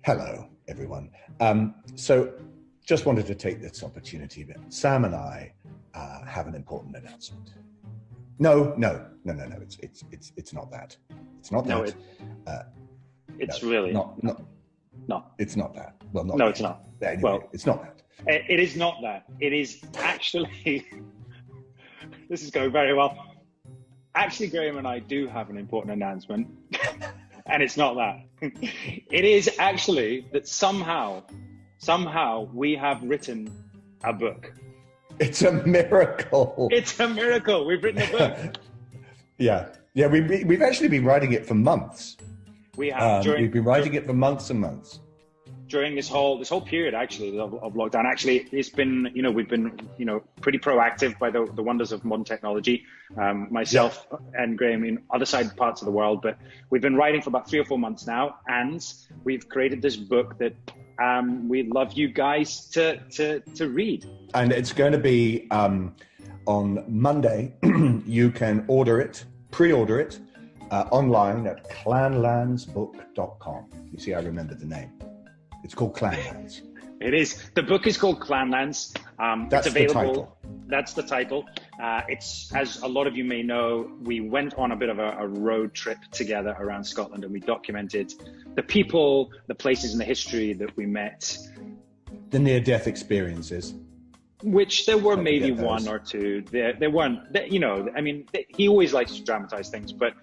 Hello, everyone. So just wanted to take this opportunity, but Sam and I have an important announcement. No, it's not that. It's not No, that. it's no, really not. No, it's not that. Well, not. No, yet. it's not. Anyway, well, it's not that. It is not that. It is actually. This is going very well. Actually, Graham and I do have an important announcement, and it's not that. It is actually that somehow we have written a book. It's a miracle. It's a miracle. We've written a book. Yeah. We've actually been writing it for months. We have. We've been writing it for months and months. During this whole period, actually, of lockdown, actually, it's been, we've been, pretty proactive by the wonders of modern technology. Myself and Graham in other side parts of the world, but we've been writing for about 3 or 4 months now, and we've created this book that we'd love you guys to read. And it's going to be on Monday. You can pre-order it online at clanlandsbook.com. You see, I remember the name. It's called Clanlands. It is. The book is called Clanlands. That's it's available. The title. That's the title. It's, as a lot of you may know, we went on a bit of a road trip together around Scotland, and we documented the people, the places, and the history that we met. The near-death experiences. Which there were maybe one or two. There weren't. He always likes to dramatize things, but.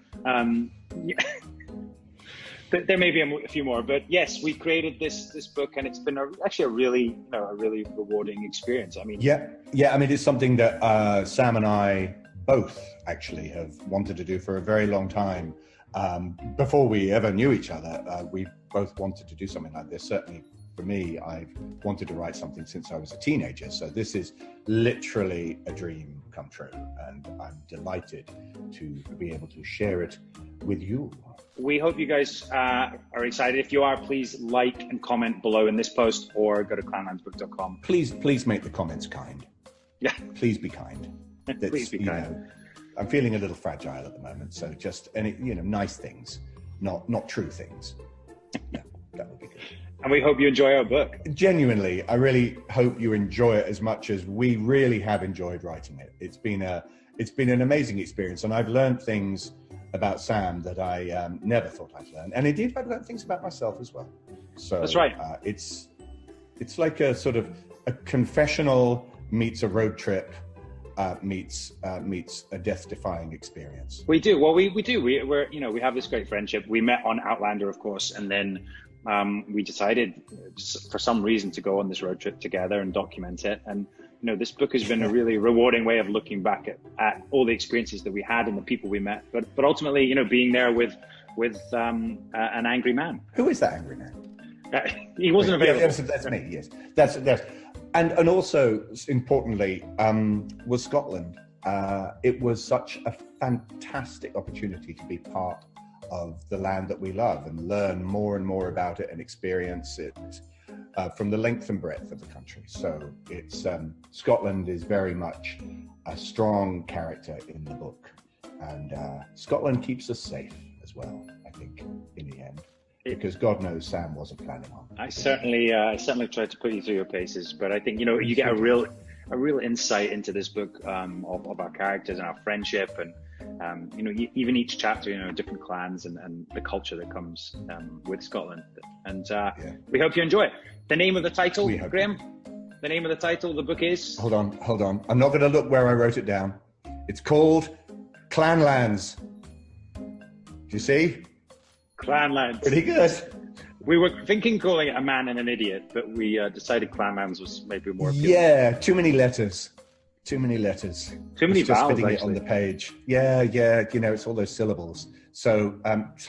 There may be a few more, but yes, we created this book, and it's been actually a really rewarding experience. It's something that Sam and I both actually have wanted to do for a very long time. Before we ever knew each other, we both wanted to do something like this. Certainly for me, I've wanted to write something since I was a teenager. So this is literally a dream come true, and I'm delighted to be able to share it with you. We hope you guys are excited. If you are, please like and comment below in this post, or go to clanlandsbook.com. Please make the comments kind. Yeah. Please be kind. Please be kind. I'm feeling a little fragile at the moment, so just nice things, not true things. Yeah, that would be good. And we hope you enjoy our book. Genuinely, I really hope you enjoy it as much as we really have enjoyed writing it. It's been an amazing experience, and I've learned things about Sam that I never thought I'd learn, and indeed I've learned things about myself as well. So that's right. It's like a sort of a confessional meets a road trip meets a death-defying experience. We do. Well, we do. We have this great friendship. We met on Outlander, of course, and then we decided for some reason to go on this road trip together and document it. And this book has been a really rewarding way of looking back at all the experiences that we had and the people we met. But ultimately, being there with an angry man. Who is that angry man? He wasn't available. Yes, that's me. Yes, that's and also importantly was Scotland. It was such a fantastic opportunity to be part of the land that we love and learn more and more about it and experience it. From the length and breadth of the country. So it's Scotland is very much a strong character in the book, and Scotland keeps us safe as well, I think, in the end, because God knows Sam wasn't planning on it. I certainly tried to put you through your paces, but I think you get a real insight into this book of our characters and our friendship, and even each chapter, different clans and the culture that comes with Scotland. And we hope you enjoy it. The name of the title, Graham? The name of the title of the book is? Hold on. I'm not going to look where I wrote it down. It's called Clanlands. Do you see? Clanlands. Pretty good. We were thinking calling it A Man and an Idiot, but we decided Clanlands was maybe more appealing. Yeah, too many letters. Too many vowels, just fitting actually. It on the page. Yeah, it's all those syllables. So,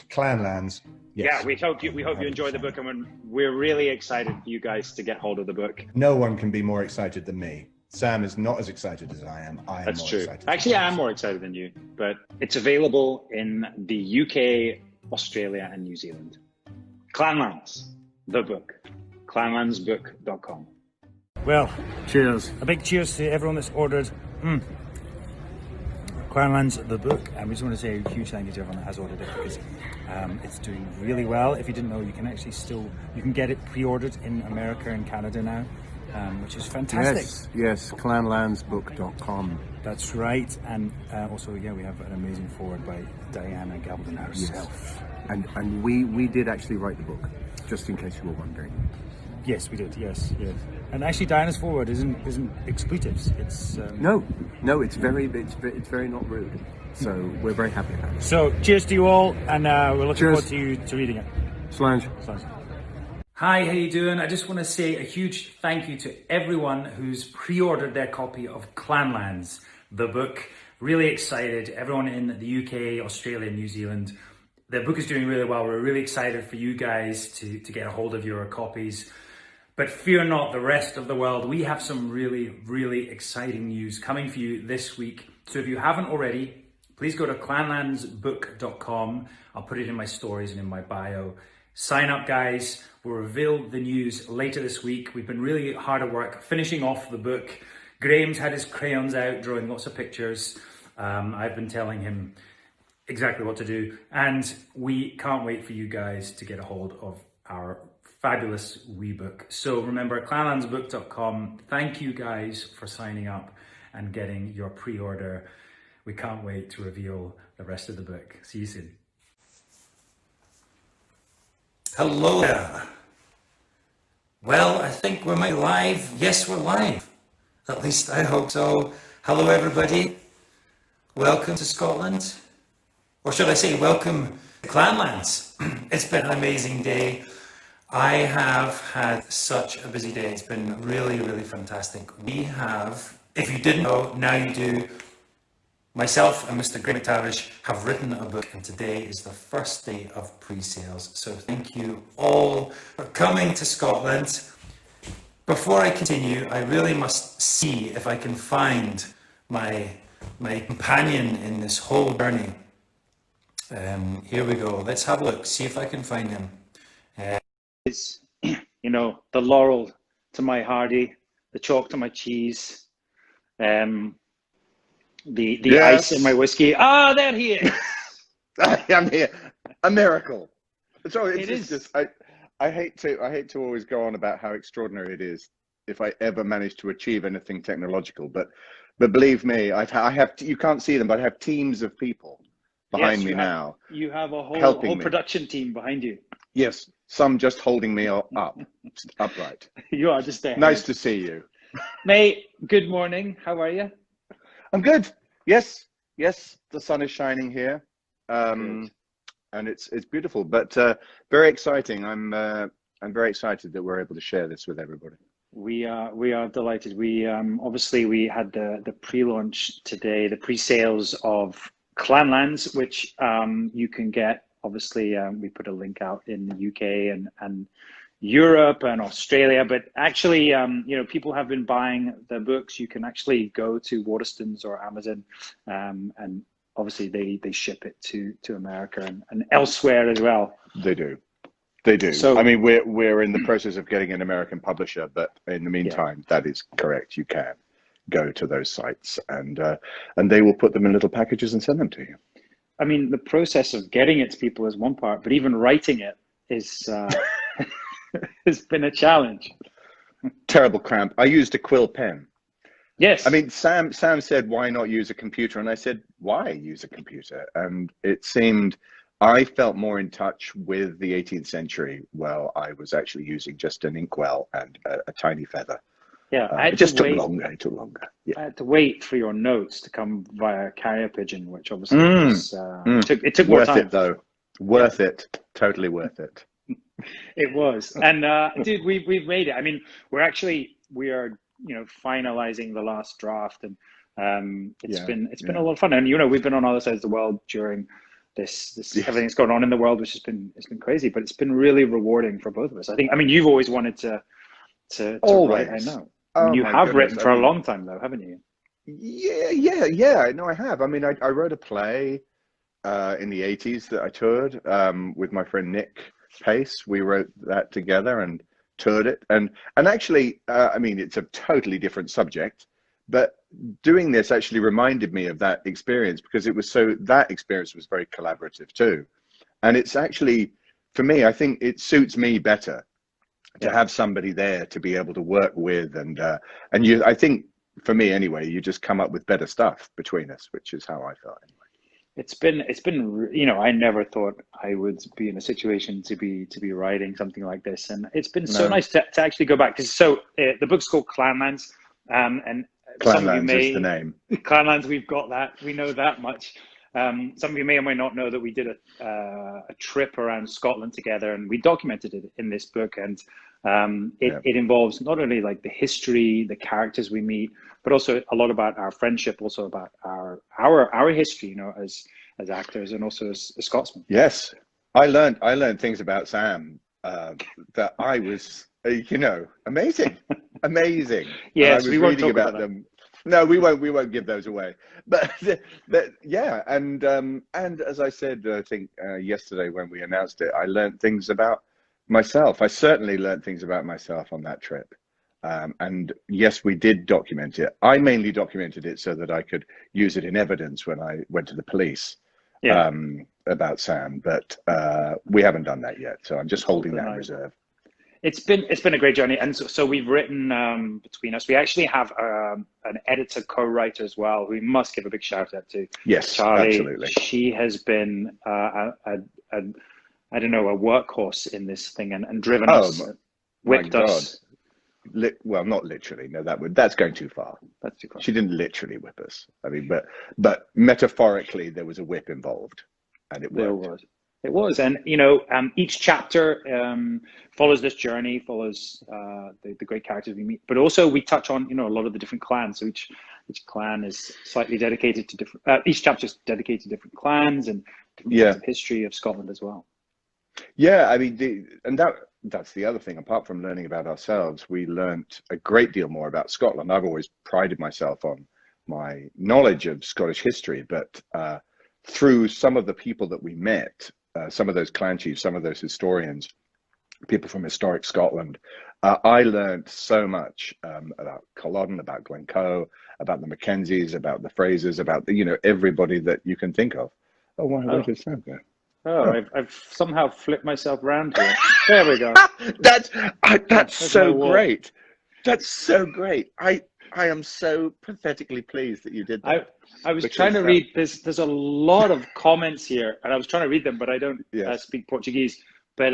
Clanlands. Yes. Yeah, we hope you enjoy the book, and we're really excited for you guys to get hold of the book. No one can be more excited than me. Sam is not as excited as I am. That's true. Actually, I am more excited than you, but it's available in the UK, Australia, and New Zealand. Clanlands, the book. Clanlandsbook.com. Well, cheers. A big cheers to everyone that's ordered. Quite Clanlands, the book, and we just want to say a huge thank you to everyone that has ordered it, because it's doing really well. If you didn't know, you can actually you can get it pre-ordered in America and Canada now, which is fantastic. Yes, Clanlandsbook.com. That's right, and also, we have an amazing foreword by Diana Gabaldon herself. Yes. And we did actually write the book, just in case you were wondering. Yes, we did. Yes. And actually, Diana's foreword isn't expletives. It's no, it's very not rude. So we're very happy about it. So cheers to you all, and we're looking forward to reading it. Slange. Hi, how you doing? I just want to say a huge thank you to everyone who's pre-ordered their copy of Clanlands, the book. Really excited. Everyone in the UK, Australia, New Zealand. The book is doing really well. We're really excited for you guys to get a hold of your copies. But fear not, the rest of the world. We have some really, really exciting news coming for you this week. So if you haven't already, please go to clanlandsbook.com. I'll put it in my stories and in my bio. Sign up, guys. We'll reveal the news later this week. We've been really hard at work finishing off the book. Graham's had his crayons out, drawing lots of pictures. I've been telling him exactly what to do. And we can't wait for you guys to get a hold of our fabulous wee book. So remember, clanlandsbook.com. Thank you guys for signing up and getting your pre-order. We can't wait to reveal the rest of the book. See you soon. Hello there. Well, I think we're live. Yes, we're live. At least I hope so. Hello, everybody. Welcome to Scotland. Or should I say, welcome to Clanlands. It's been an amazing day. I have had such a busy day. It's been really, really fantastic. We have, if you didn't know, now you do. Myself and Mr. Graham McTavish have written a book, and today is the first day of pre-sales. So thank you all for coming to Scotland. Before I continue, I really must see if I can find my companion in this whole journey. Here we go. Let's have a look. See if I can find him. Is, the laurel to my hardy, the chalk to my cheese, the ice in my whiskey. Ah, there he is. I am here. A miracle. So It is. just I hate to always go on about how extraordinary it is if I ever manage to achieve anything technological, but believe me, I have you can't see them, but I have teams of people behind me now. You have a whole production team behind you. Yes, some just holding me upright. You are just there. Nice to see you. Mate, good morning. How are you? I'm good. Yes, the sun is shining here, and it's beautiful, but very exciting. I'm very excited that we're able to share this with everybody. We are delighted. We obviously we had the pre-launch today, the pre-sales of Clanlands, which you can get. Obviously, we put a link out in the UK and Europe and Australia, but actually, people have been buying the books. You can actually go to Waterstones or Amazon, and obviously they ship it to America and elsewhere as well. They do. So I mean, we're in the process of getting an American publisher, but in the meantime, that is correct. You can go to those sites, and they will put them in little packages and send them to you. I mean, the process of getting it to people is one part, but even writing it is has been a challenge. Terrible cramp. I used a quill pen. Yes. I mean, Sam said, why not use a computer? And I said, why use a computer? And it seemed I felt more in touch with the 18th century while I was actually using just an inkwell and a tiny feather. Yeah, it just took longer. It took longer. Yeah. I had to wait for your notes to come via carrier pigeon, which obviously was, it took more time. Worth it though. Worth it. Totally worth it. It was. And dude, we've made it. I mean, we are finalizing the last draft, and it's been a lot of fun. And we've been on other sides of the world during this everything that's going on in the world, which it's been crazy, but it's been really rewarding for both of us. I mean, you've always wanted to always. write. I know. Oh, you have written for a long time though, haven't you? Yeah. No, I have. I mean, I wrote a play in the 80s that I toured with my friend Nick Pace. We wrote that together and toured it. And actually, I mean, it's a totally different subject, but doing this actually reminded me of that experience, because that experience was very collaborative too. And it's actually, for me, I think it suits me better to have somebody there to be able to work with. And I think for me anyway, you just come up with better stuff between us, which is how I felt anyway. It's been, I never thought I would be in a situation to be writing something like this, and it's been so nice to actually go back. So the book's called Clanlands, and Clanlands is the name. Clanlands, we've got that, we know that much. Some of you may or may not know that we did a trip around Scotland together, and we documented it in this book. And it involves not only like the history, the characters we meet, but also a lot about our friendship, also about our history, as actors and also as Scotsmen. Yes, I learned things about Sam that I was, amazing. Yes, we won't talk about them. No, we won't give those away. But yeah, and as I said, I think yesterday when we announced it, I learned things about myself. I certainly learned things about myself on that trip. And yes, we did document it. I mainly documented it so that I could use it in evidence when I went to the police about Sam. But we haven't done that yet, so I'm just holding that in reserve. It's been a great journey, and so we've written between us. We actually have an editor co-writer as well, who we must give a big shout out to. Yes, Charlie. absolutely. She has been a workhorse in this thing, and driven us, whipped us. Well, not literally. No, that's going too far. That's too far. She didn't literally whip us. I mean, but metaphorically, there was a whip involved, and it worked. It was, and each chapter follows this journey, follows the great characters we meet, but also we touch on a lot of the different clans. So each clan is slightly dedicated to different. Each chapter is dedicated to different clans and different parts of history of Scotland as well. Yeah, I mean, that's the other thing. Apart from learning about ourselves, we learnt a great deal more about Scotland. I've always prided myself on my knowledge of Scottish history, but through some of the people that we met. Some of those clan chiefs, some of those historians, people from historic Scotland, I learned so much about Culloden, about Glencoe, about the Mackenzies, about the Frasers, about everybody that you can think of. Oh, where did Sam go? I've somehow flipped myself around here. There we go. That's so great. That's so great. I am so pathetically pleased that you did that. I was trying to read, there's a lot of comments here, and I was trying to read them, but I don't speak Portuguese. But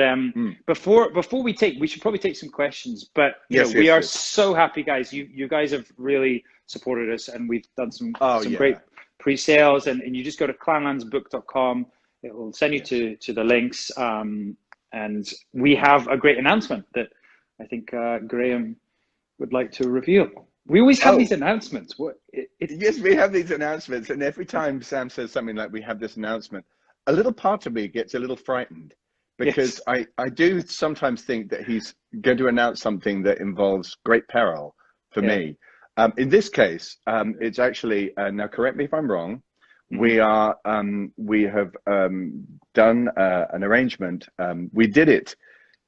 before we should probably take some questions. But we are so happy, guys. You guys have really supported us, and we've done some great pre-sales. And you just go to clanlandsbook.com. It will send you to the links. And we have a great announcement that I think Graham would like to reveal. We always have these announcements. Yes, we have these announcements, and every time Sam says something like, we have this announcement, a little part of me gets a little frightened, because I do sometimes think that he's going to announce something that involves great peril for me. In this case, it's actually, now correct me if I'm wrong, we have done an arrangement. We did it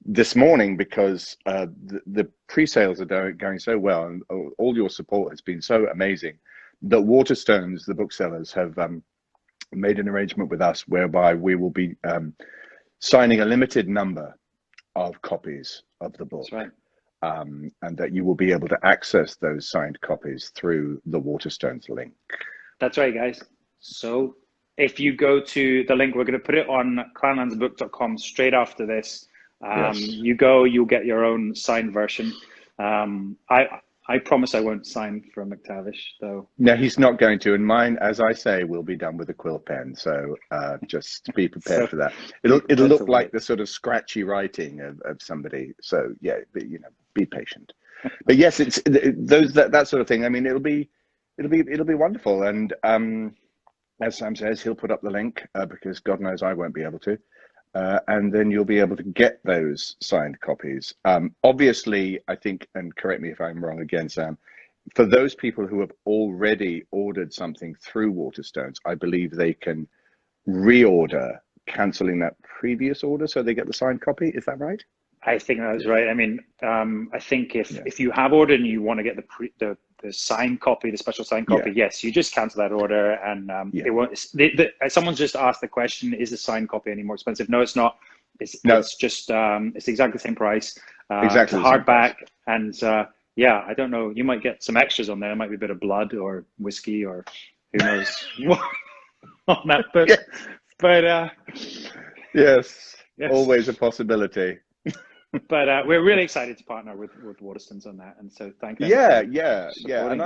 this morning because the pre-sales are going so well, and all your support has been so amazing, that Waterstones, the booksellers, have made an arrangement with us whereby we will be signing a limited number of copies of the book. That's right. And that you will be able to access those signed copies through the Waterstones link. That's right, guys. So if you go to the link, we're going to put it on clanlandsbook.com straight after this. You'll get your own signed version. I promise I won't sign for McTavish, though. No, he's not going to. And mine, as I say, will be done with a quill pen. So just be prepared for that. It'll look like the sort of scratchy writing of somebody. So yeah, be patient. But yes, it's that sort of thing. I mean, it'll be wonderful. And as Sam says, he'll put up the link because God knows I won't be able to. And then you'll be able to get those signed copies. Obviously, I think, and correct me if I'm wrong again, Sam, for those people who have already ordered something through Waterstones, I believe they can reorder, cancelling that previous order so they get the signed copy. Is that right? I think that's right. I mean, I think if you have ordered and you want to get signed copy, the special signed copy, yes, you just cancel that order, and it won't. Someone's just asked the question: is the signed copy any more expensive? No, it's not. It's just it's exactly the same price. Exactly. It's a hardback, and I don't know. You might get some extras on there. It might be a bit of blood or whiskey or who knows what on that book. But yes, always a possibility. But we're really excited to partner with Waterstones on that, and so thank you. Yeah. And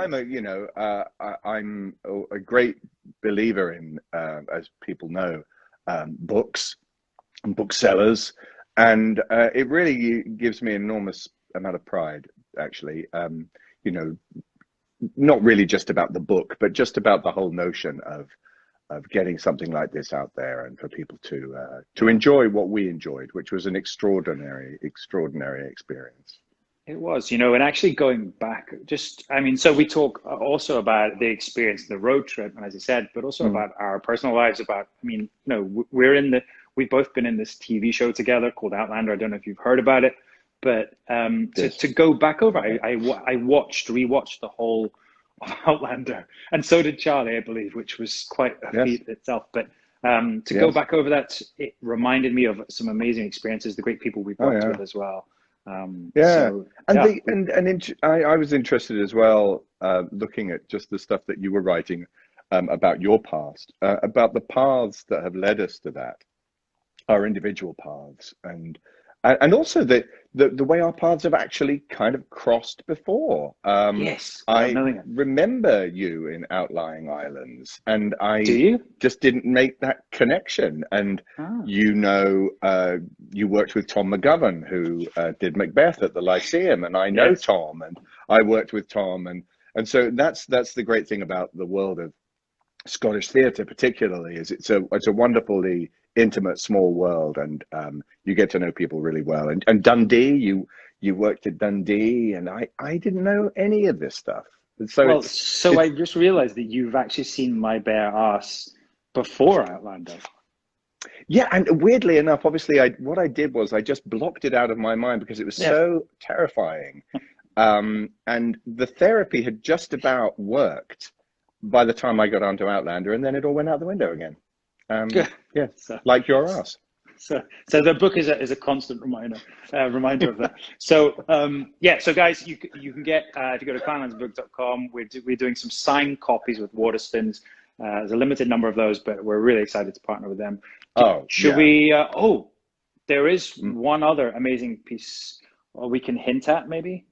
I'm a great believer in, as people know, books and booksellers, and it really gives me an enormous amount of pride, actually. Not really just about the book, but just about the whole notion of getting something like this out there, and for people to enjoy what we enjoyed, which was an extraordinary experience. It was, and actually going back, so we talk also about the experience, the road trip, and as I said, but also about our personal lives. We've both been in this TV show together called Outlander. I don't know if you've heard about it, but to go back over, I rewatched the whole Outlander, and so did Charlie, I believe, which was quite a feat itself. But to go back over that, it reminded me of some amazing experiences, the great people we've worked with as well. I was interested as well, looking at just the stuff that you were writing about your past, about the paths that have led us to that, our individual paths, and also the way our paths have actually kind of crossed before. Yes, I remember you in Outlying Islands, and I just didn't make that connection. And you worked with Tom McGovern, who did Macbeth at the Lyceum, and I know Tom, and I worked with Tom, and so that's the great thing about the world of Scottish theatre, particularly, is it's a wonderfully intimate small world, and you get to know people really well. And Dundee, you worked at Dundee, and I didn't know any of this stuff. So I just realized that you've actually seen my bare ass before Outlander. Yeah, and weirdly enough, obviously, what I did was I just blocked it out of my mind because it was so terrifying, and the therapy had just about worked by the time I got onto Outlander, and then it all went out the window again. Like your ass. So the book is a constant reminder of that. So guys, you can get if you go to clanlandsbook.com, we're doing some signed copies with Waterstones. There's a limited number of those, but we're really excited to partner with them. There is one other amazing piece we can hint at, maybe.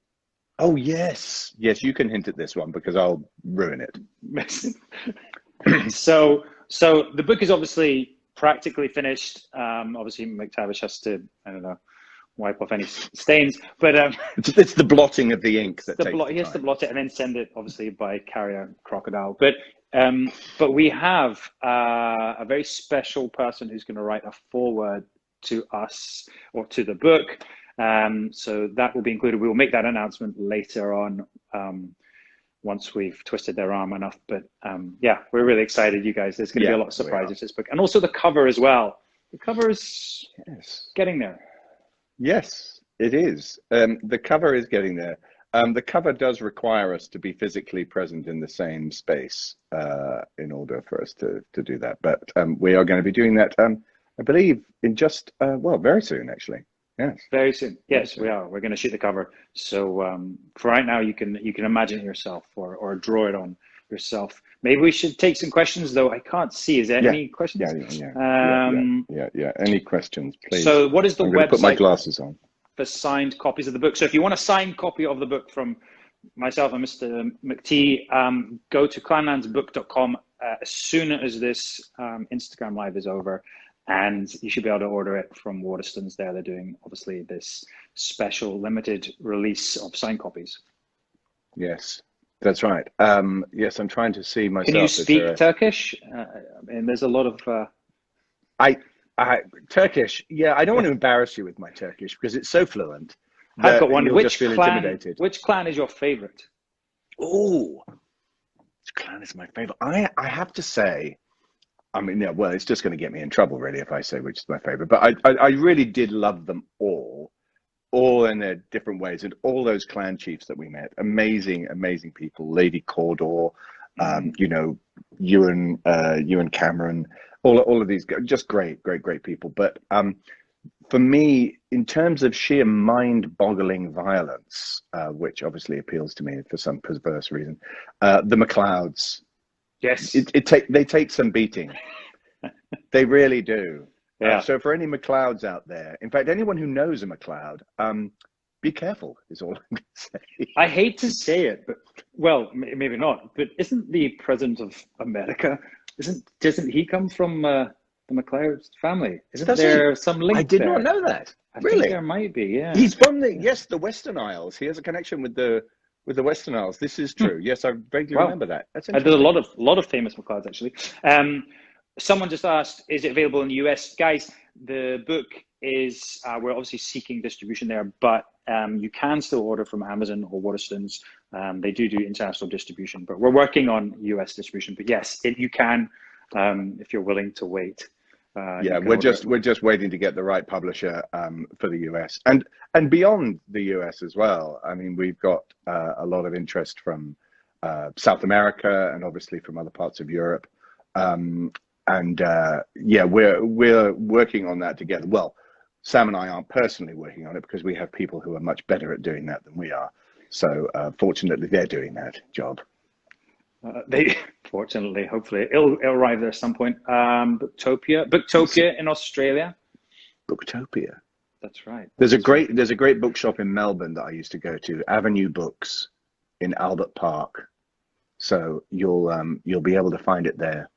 Oh yes, you can hint at this one because I'll ruin it. So the book is obviously practically finished. Obviously, McTavish has to, wipe off any stains, but it's the blotting of the ink that he has to blot it and then send it, obviously, by carrier crocodile. But we have a very special person who's going to write a foreword to us or to the book. So that will be included. We will make that announcement later on. Once we've twisted their arm enough. But we're really excited, you guys. There's going to be a lot of surprises with this book. And also the cover as well. The cover is getting there. Yes, it is. The cover is getting there. The cover does require us to be physically present in the same space in order for us to do that. But we are going to be doing that, I believe, in just, very soon, actually. Yes. Very soon. Yes, we are. We're going to shoot the cover. So for right now, you can imagine it yourself or draw it on yourself. Maybe we should take some questions, though. I can't see. Is there any questions? Yeah. Any questions, please? So what is the website? Put my glasses on. For signed copies of the book. So if you want a signed copy of the book from myself and Mr. McT, go to clanlandsbook.com as soon as this Instagram Live is over. And you should be able to order it from Waterstones there. They're doing, obviously, this special limited release of signed copies. Yes, that's right. Yes, I'm trying to see myself. Can you speak Turkish? And there's a lot of... Turkish, I don't want to embarrass you with my Turkish because it's so fluent. I've got one. Which clan is your favorite? Oh, which clan is my favorite? I have to say... it's just going to get me in trouble, really, if I say which is my favorite. But I really did love them all. all in their different ways, and all those clan chiefs that we met, amazing people. Lady Cawdor, you know, Ewan Cameron, all of these guys, just great people. But for me, in terms of sheer mind-boggling violence, which obviously appeals to me for some perverse reason, the MacLeods. Yes, they take some beating. They really do. Yeah. So for any MacLeods out there, in fact, anyone who knows a MacLeod, be careful is all I'm going to say. I hate to say it, but well, maybe not. But isn't the president of America? Doesn't he come from the MacLeod family? Isn't there some link? I did there? not know that. I Really? think there might be. Yeah. He's from the Western Isles. He has a connection with the Western Isles. This is true. Yes, I vaguely remember that. That's interesting. There's a lot of famous MacLeods actually. Someone just asked, is it available in the US? Guys, the book is, we're obviously seeking distribution there, but you can still order from Amazon or Waterstones. They do international distribution, but we're working on US distribution. But yes, you can, if you're willing to wait. We're just waiting to get the right publisher for the US and beyond the US as well. I mean, we've got a lot of interest from South America and obviously from other parts of Europe. We're working on that together. Well, Sam and I aren't personally working on it because we have people who are much better at doing that than we are. So fortunately, they're doing that job. Fortunately, hopefully, it'll arrive there at some point. Booktopia in Australia. Booktopia. That's right. There's a great bookshop in Melbourne that I used to go to, Avenue Books, in Albert Park. So you'll be able to find it there.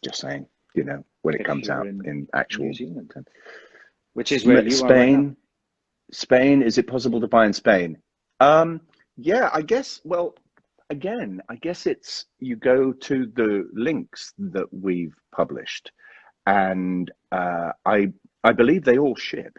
Just saying, you know, when it comes out in actual New Zealand, which is where you Spain. are right now. Spain, is it possible to buy in Spain? Yeah, I guess. Well, again, I guess it's you go to the links that we've published, and I believe they all ship.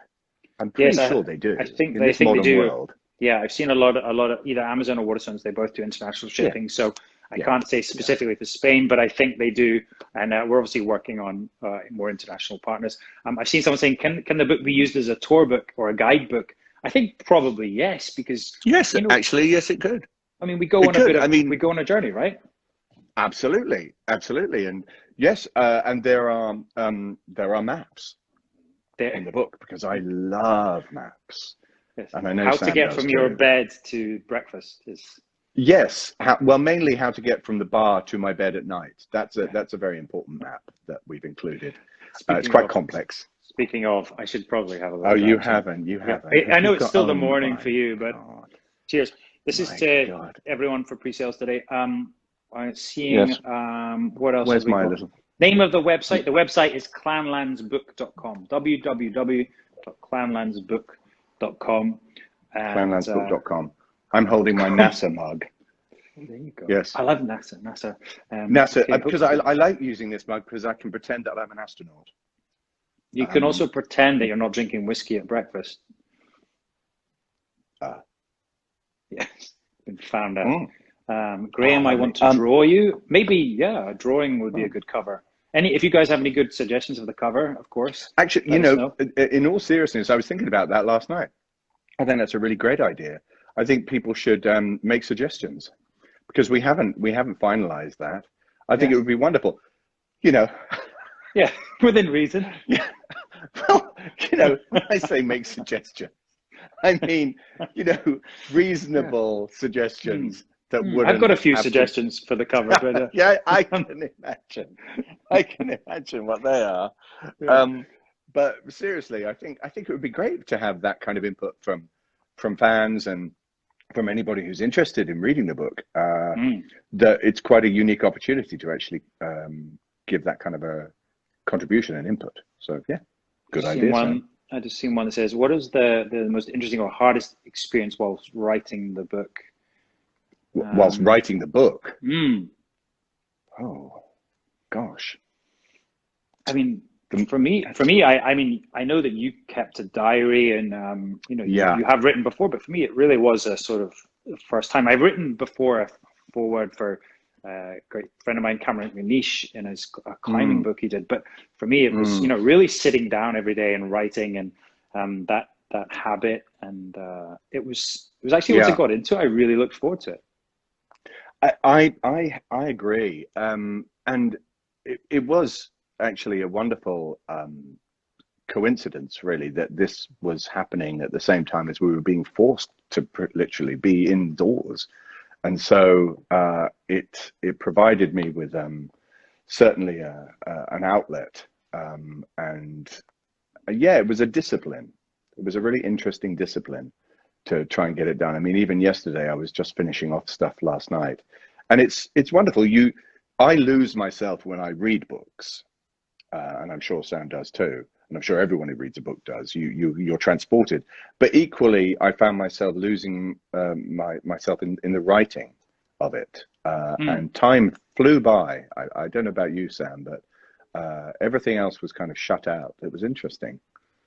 I'm pretty sure they do. I think in this modern world. Yeah, I've seen a lot of either Amazon or Waterstones. They both do international shipping, Yeah. so I can't say specifically for Spain, but I think they do, and we're obviously working on more international partners. I've seen someone saying, can the book be used as a tour book or a guidebook? I think probably yes, because actually, yes, it could. I mean, we go on a journey, right? Absolutely, and yes, and there are maps in the book because I love maps. Yes. And I know how to get from your bed to breakfast is. Yes, mainly how to get from the bar to my bed at night. That's a very important map that we've included. It's quite complex. Speaking of, I should probably have a look. Oh, you haven't. I know it's still the morning for you, but cheers. This is to everyone for pre-sales today. I'm seeing what else. Where's my little name of the website? The website is clanlandsbook.com. www.clanlandsbook.com. Clanlandsbook.com. I'm holding my NASA mug. There you go. Yes. I love NASA. Because I like using this mug because I can pretend that I'm an astronaut. You can also pretend that you're not drinking whiskey at breakfast. Yes, been found out. Graham, I want to draw you. Maybe, a drawing would be a good cover. If you guys have any good suggestions of the cover, of course. Actually, in all seriousness, I was thinking about that last night. I think that's a really great idea. I think people should make suggestions because we haven't finalized that. I think it would be wonderful, Yeah, within reason. Yeah. Well, when I say make suggestions, I mean, reasonable suggestions that would. I've got a few suggestions for the cover, but yeah, I can imagine. I can imagine what they are. Yeah. But seriously, I think it would be great to have that kind of input from fans and from anybody who's interested in reading the book. That it's quite a unique opportunity to actually give that kind of a contribution and input. So yeah, good idea. I just seen one that says, "What is the most interesting or hardest experience whilst writing the book?" Whilst writing the book. Oh, gosh. I mean, for me, I know that you kept a diary and, you have written before, but for me, it really was a sort of first time. I've written before a foreword for a great friend of mine, Cameron McNeish, in his climbing book he did. But for me, it was, really sitting down every day and writing, and that habit, and it was actually once I got into it, I really looked forward to it. I agree, and it was actually a wonderful coincidence, really, that this was happening at the same time as we were being forced to literally be indoors, and so it provided me with certainly an outlet, and yeah, it was a discipline. It was a really interesting discipline to try and get it done. I mean, even yesterday, I was just finishing off stuff last night, and it's wonderful. I lose myself when I read books, and I'm sure Sam does too, and I'm sure everyone who reads a book does. You're transported, but equally, I found myself losing myself in the writing of it, and time flew by. I don't know about you, Sam, but everything else was kind of shut out. It was interesting.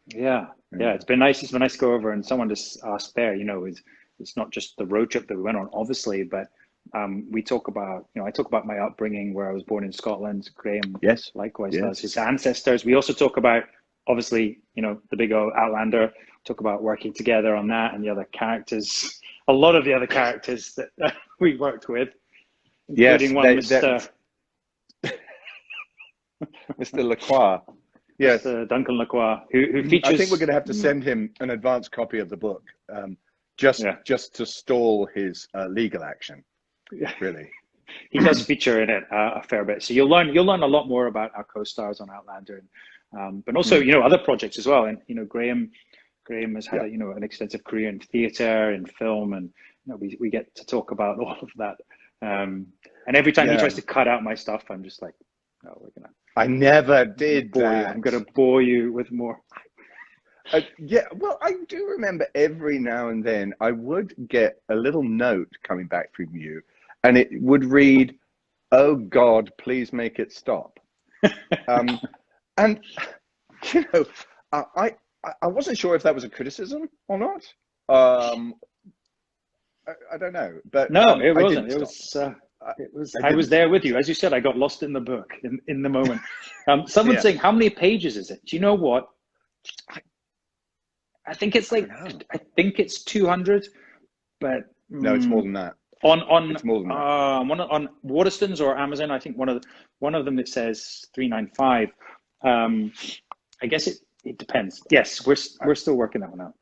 Yeah. It's been nice. It's been nice to go over, and someone just asked there. It's not just the road trip that we went on, obviously, but we talk about. I talk about my upbringing, where I was born in Scotland. Graham, likewise, does his ancestors. We also talk about, obviously, the big old Outlander. Talk about working together on that, and the other characters. A lot of the other characters that we worked with, including Mr. Mr. Lacroix. Yes, Duncan Lacroix, who features. I think we're going to have to send him an advanced copy of the book, just to stall his legal action. Really, he does feature in it a fair bit. So you'll learn a lot more about our co-stars on Outlander, but also other projects as well. And Graham has had an extensive career in theatre and film, and we get to talk about all of that. And every time he tries to cut out my stuff, I'm just like, no, we're gonna. I never did that. I'm going to bore you with more. Well, I do remember every now and then I would get a little note coming back from you, and it would read, "Oh God, please make it stop." And I wasn't sure if that was a criticism or not. I don't know, but no, it wasn't. It was. I was there with you, as you said. I got lost in the book in the moment. Someone's saying, "How many pages is it?" Do you know what? I think it's like. I think it's 200, but no, it's more than that. It's more than that. On Waterstones or Amazon, I think one of them it says 395. I guess it depends. Yes, we're still working that one out.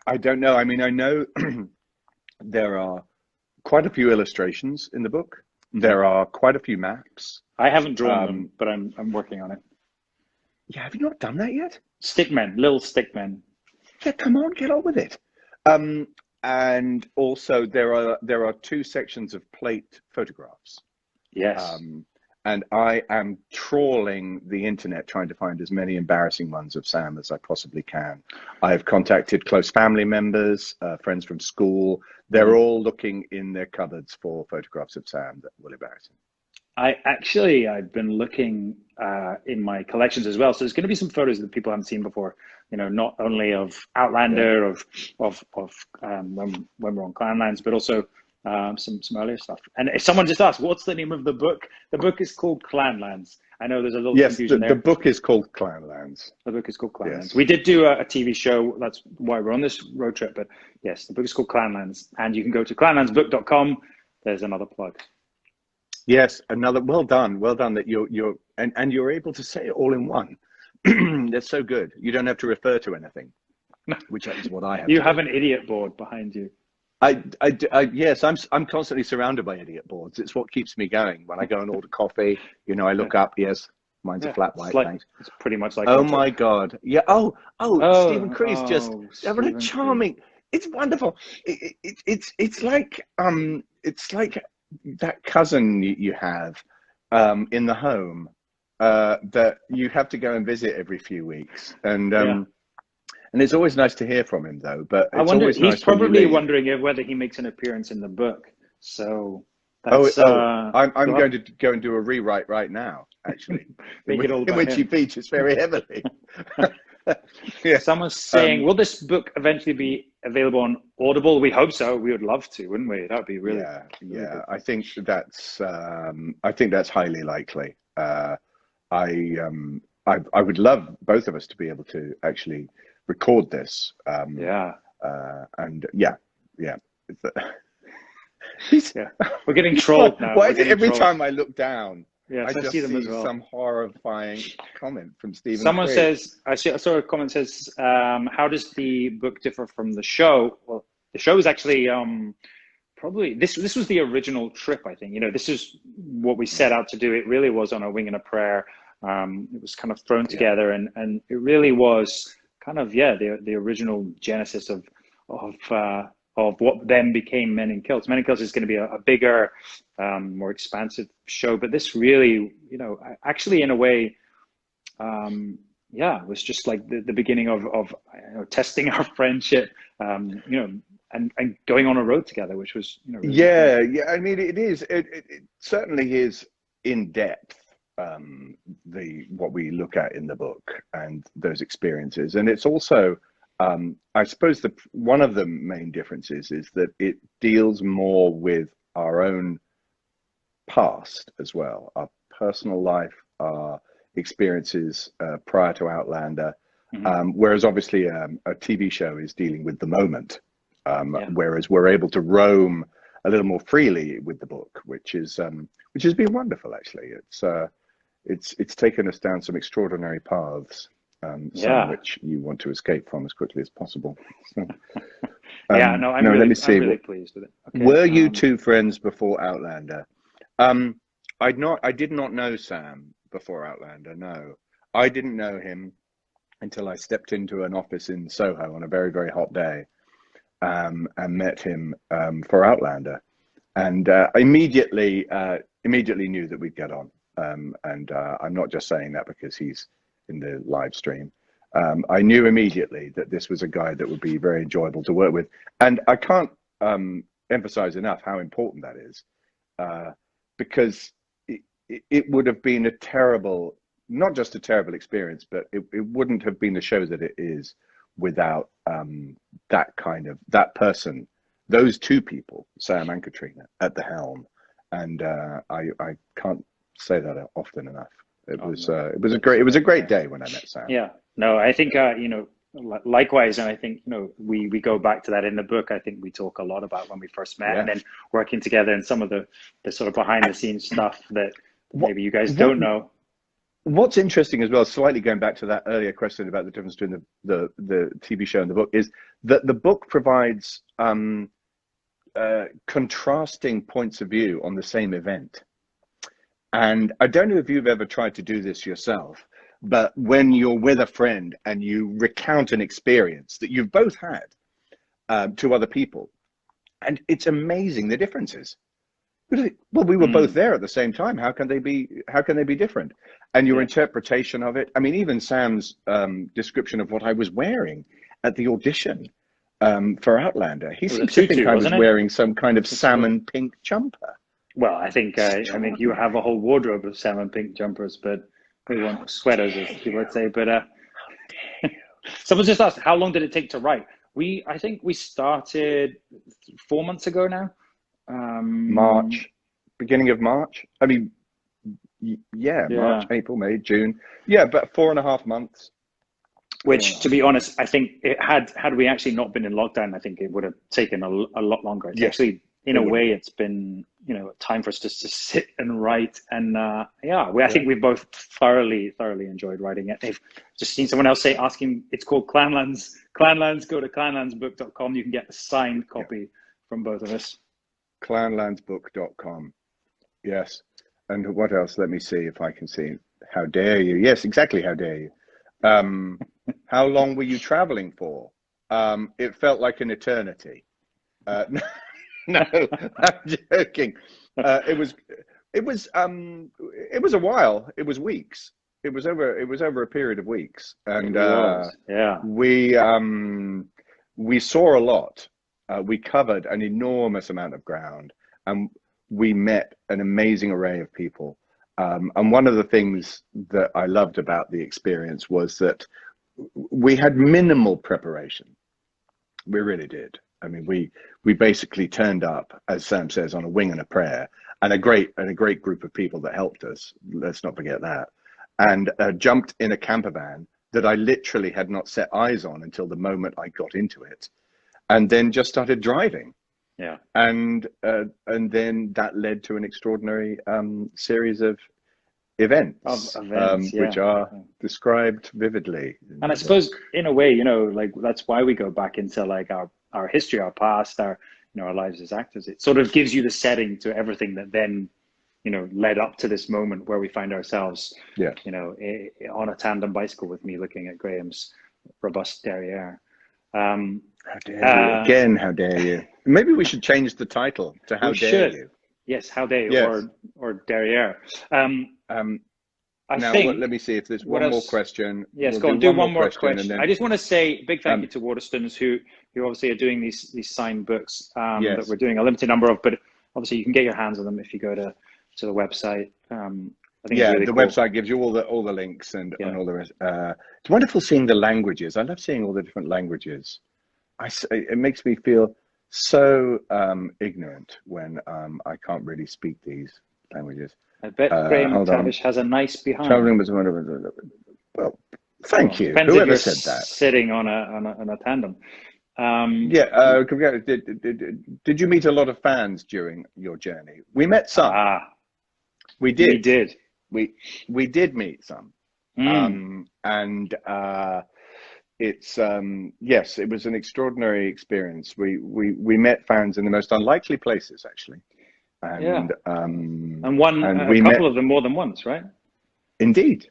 I don't know. I mean, I know there are quite a few illustrations in the book. There are quite a few maps. I haven't drawn them, but I'm working on it. Yeah, have you not done that yet? Little stickmen. Yeah, come on, get on with it. And also there are 2 sections of plate photographs. Yes. And I am trawling the internet trying to find as many embarrassing ones of Sam as I possibly can. I have contacted close family members, friends from school. They're all looking in their cupboards for photographs of Sam that will embarrass him. I've been looking in my collections as well. So there's going to be some photos that people haven't seen before. Not only of Outlander, of when we're on Clanlands, but also some earlier stuff. And if someone just asked, what's the name of the book? The book is called Clanlands. I know there's a little confusion there. The book is called Clanlands. The book is called Clanlands. Yes. We did do a TV show. That's why we're on this road trip. But yes, the book is called Clanlands. And you can go to clanlandsbook.com. There's another plug. Yes, another. Well done that you're you're able to say it all in one. That's so good. You don't have to refer to anything, which is what I have. You have an idiot board behind you. Yes, I'm constantly surrounded by idiot boards. It's what keeps me going. When I go and order coffee, I look up. Yes, mine's a flat white. Thanks. It's pretty much like. Oh my God! Yeah. Oh, Stephen Cree's just really charming. It's wonderful. It's like that cousin you have in the home that you have to go and visit every few weeks, and it's always nice to hear from him, though. But I wonder, he's probably wondering whether he makes an appearance in the book. So that's, I'm going to go and do a rewrite right now, actually, in which he features very heavily. Someone's saying, will this book eventually be available on Audible? We hope so. We would love to, wouldn't we? That would be really really good. I think that's highly likely. I would love both of us to be able to actually record this. Yeah. And yeah. It's Yeah. We're getting trolled now. Why is it every time I look down, yes, I just see them as well. some horrifying comment from Stephen? Someone Craig. says, I saw a comment says, how does the book differ from the show? Well, the show is actually probably this was the original trip, I think. You know, this is what we set out to do. It really was on a wing and a prayer. It was kind of thrown together, and it really was kind of the original genesis of what then became Men in Kilts. Men in Kilts is going to be a bigger, more expansive show, but this really, you know, actually in a way, was just like the beginning of you know, testing our friendship, you know, and going on a road together, which was, you know, really yeah. I mean, it is. It certainly is in depth. What we look at in the book and those experiences, and it's also, I suppose one of the main differences is that it deals more with our own past as well, our personal life, our experiences prior to Outlander, whereas obviously a TV show is dealing with the moment, whereas we're able to roam a little more freely with the book, which has been wonderful. Actually, it's taken us down some extraordinary paths, some which you want to escape from as quickly as possible. So, I'm really pleased with it. Okay. Were you two friends before Outlander? I did not know Sam before Outlander. No, I didn't know him until I stepped into an office in Soho on a very, very hot day, and met him for Outlander, and immediately knew that we'd get on. And I'm not just saying that because he's in the live stream. I knew immediately that this was a guy that would be very enjoyable to work with, and I can't emphasize enough how important that is, because it would have been not just a terrible experience, but it wouldn't have been the show that it is without that person, those two people, Sam and Katrina, at the helm. And I can't say that often enough. It was a great day when I met Sam. Yeah, no, I think you know, likewise, and I think, you know, we go back to that in the book. I think we talk a lot about when we first met, and then working together, and some of the sort of behind the scenes stuff that maybe you guys don't know. What's interesting as well, slightly going back to that earlier question about the difference between the TV show and the book, is that the book provides contrasting points of view on the same event. And I don't know if you've ever tried to do this yourself, but when you're with a friend and you recount an experience that you've both had to other people, and it's amazing the differences. Well, we were both there at the same time. How can they be different? And your interpretation of it. I mean, even Sam's description of what I was wearing at the audition for Outlander. He seemed to think I was wearing some kind of salmon pink jumper. Well, I think you have a whole wardrobe of salmon pink jumpers, but we want sweaters, as people would say. But someone just asked, how long did it take to write? I think we started 4 months ago now. March, beginning of March. I mean, March, April, May, June. Yeah, but 4.5 months. Which, to be honest, I think had we actually not been in lockdown, I think it would have taken a lot longer. It's actually, in a way, it's been, you know, time for us just to sit and write. And I think we've both thoroughly enjoyed writing it. They've just seen someone else asking, it's called Clanlands. Clanlands, go to clanlandsbook.com. You can get a signed copy from both of us. Clanlandsbook.com. Yes. And what else? Let me see if I can see. How dare you? Yes, exactly. How dare you? How long were you traveling for? It felt like an eternity. No, I'm joking. It was a while. It was weeks. It was over a period of weeks, and we saw a lot. We covered an enormous amount of ground, and we met an amazing array of people. And one of the things that I loved about the experience was that we had minimal preparation. We really did. I mean, we basically turned up, as Sam says, on a wing and a prayer, and a great group of people that helped us. Let's not forget that. And jumped in a camper van that I literally had not set eyes on until the moment I got into it, and then just started driving. Yeah. And then that led to an extraordinary series of events, which are described vividly. And I suppose, in a way, you know, like that's why we go back into like our history, our past, our, you know, our lives as actors. It sort of gives you the setting to everything that then, you know, led up to this moment where we find ourselves, you know, on a tandem bicycle with me looking at Graham's robust derriere. How dare you? Again, how dare you? Maybe we should change the title to How Dare You? Yes, How Dare You, or Derriere. Now, let me see if there's one more question. Yes, go on, do one more question. I just want to say a big thank you to Waterstones, who obviously are doing these signed books that we're doing a limited number of, but obviously you can get your hands on them if you go to the website. I think it's really cool. Website gives you all the links and all the rest. It's wonderful seeing the languages. I love seeing all the different languages. It makes me feel so ignorant when I can't really speak these languages. I bet Graham McTavish has a nice behind. Traveling was wonderful. Well, thank you. Depends Whoever if you're said that. Sitting on a tandem. Did you meet a lot of fans during your journey? We met some. We did. We did meet some. It's yes, it was an extraordinary experience. We met fans in the most unlikely places, actually. And a couple of them more than once, right? Indeed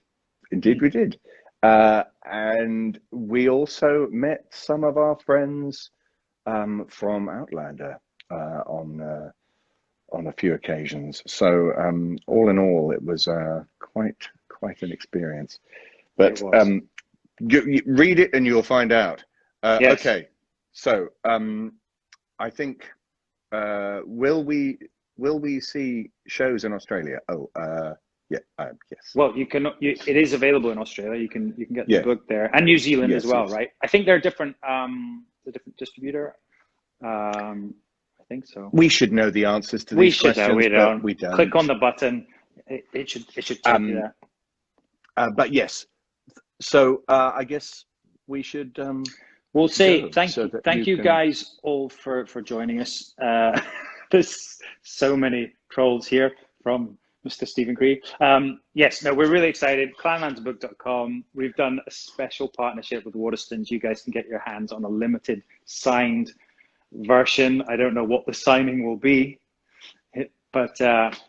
we did. And we also met some of our friends from Outlander on a few occasions. So all in all, it was quite an experience. But you read it and you'll find out. Yes. Okay, so I think will we see shows in Australia? Yes. Well, you can. It is available in Australia. You can get the book there, and New Zealand as well, right? I think they're different. The different distributor. I think so. We should know the answers to these questions. We don't. Click on the button. It should tell you that. But yes. So I guess we should. We'll say thank you guys all for joining us. There's so many trolls here from Mr. Stephen Cree. We're really excited. Clanlandsbook.com. We've done a special partnership with Waterstones. You guys can get your hands on a limited signed version. I don't know what the signing will be, but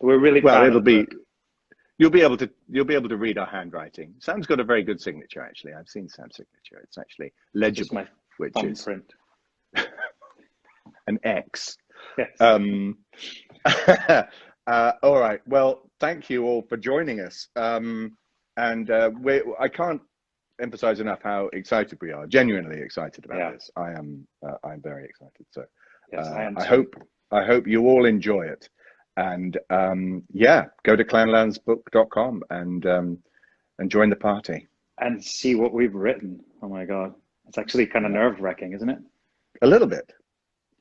we're really proud. It'll be. You'll be able to read our handwriting. Sam's got a very good signature, actually. I've seen Sam's signature. It's actually legible, which is print. An X. Yes. All right. Well, thank you all for joining us. I can't emphasize enough how excited we are. Genuinely excited about this. I am. I'm very excited. So yes, I am. I hope you all enjoy it. And go to clanlandsbook.com and join the party and see what we've written. Oh my God, it's actually kind of nerve-wracking, isn't it? A little bit.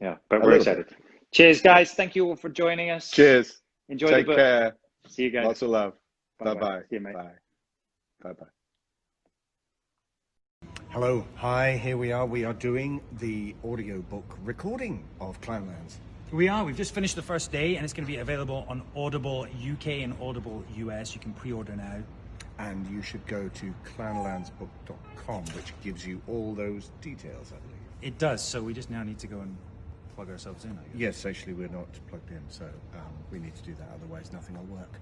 Yeah, but we're excited. Cheers, guys! Thank you all for joining us. Cheers. Enjoy Take the book. care. See you guys. Lots of love. Bye-bye. See you, mate. Bye. Hello. Hi. Here we are. We are doing the audiobook recording of Clanlands. We are. We've just finished the first day, and it's going to be available on Audible UK and Audible US. You can pre-order now. And you should go to clanlandsbook.com, which gives you all those details, I believe. It does. So we just now need to go and plug ourselves in, I guess. Yes, actually, we're not plugged in, so we need to do that. Otherwise, nothing will work.